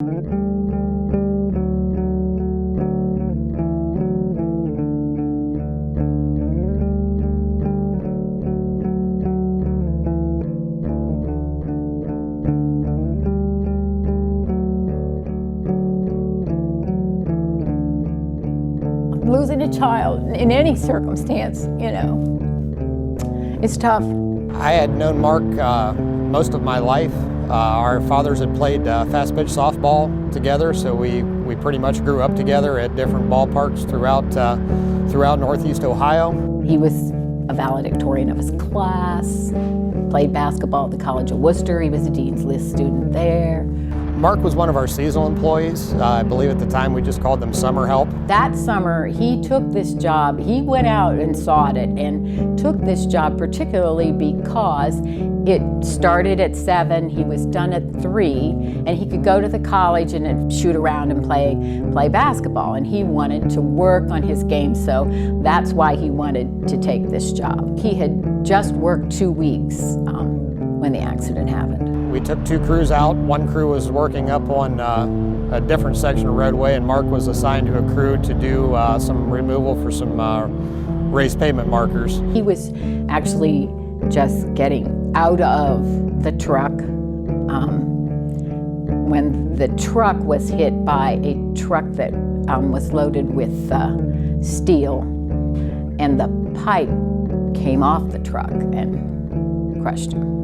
Losing a child in any circumstance, it's tough. I had known Mark most of my life. Our fathers had played fast pitch softball together, so we pretty much grew up together at different ballparks throughout Northeast Ohio. He was a valedictorian of his class, played basketball at the College of Worcester. He was a Dean's List student there. Mark was one of our seasonal employees. I believe at the time we just called them summer help. That summer, he took this job. He went out and sought it and took this job particularly because it started at 7, he was done at 3, and he could go to the college and shoot around and play basketball. And he wanted to work on his game, so that's why he wanted to take this job. He had just worked 2 weeks when the accident happened. We took 2 crews out. One crew was working up on a different section of roadway, and Mark was assigned to a crew to do some removal for some raised pavement markers. He was actually just getting out of the truck when the truck was hit by a truck that was loaded with steel, and the pipe came off the truck and crushed him.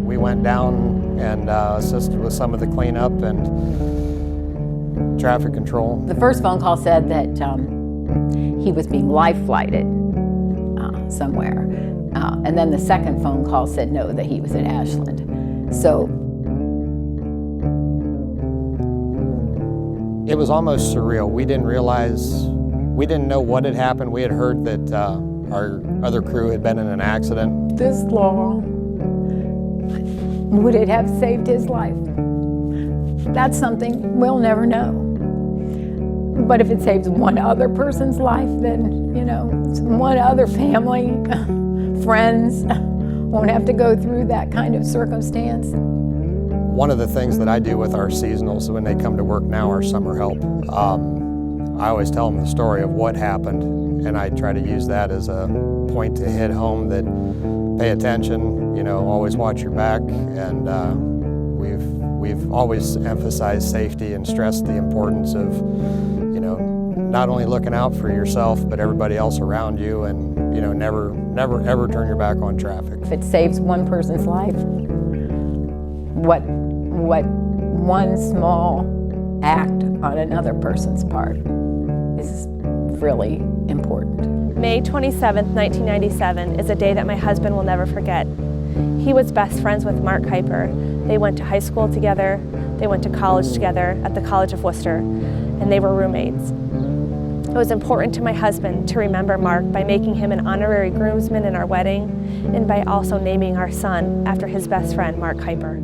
We went down and assisted with some of the cleanup and traffic control. The first phone call said that he was being life flighted somewhere. And then the second phone call said no, that he was at Ashland. So it was almost surreal. We didn't know what had happened. We had heard that our other crew had been in an accident. This long, would it have saved his life? That's something we'll never know. But if it saves one other person's life, then, one other family, friends, won't have to go through that kind of circumstance. One of the things that I do with our seasonals when they come to work now, our summer help, I always tell them the story of what happened, and I try to use that as a point to hit home that pay attention, always watch your back, and we've always emphasized safety and stressed the importance of, not only looking out for yourself, but everybody else around you, and, never ever turn your back on traffic. If it saves one person's life, what one small act on another person's part is really important. May 27th, 1997 is a day that my husband will never forget. He was best friends with Mark Kiper. They went to high school together, they went to college together at the College of Worcester, and they were roommates. It was important to my husband to remember Mark by making him an honorary groomsman in our wedding, and by also naming our son after his best friend, Mark Kiper.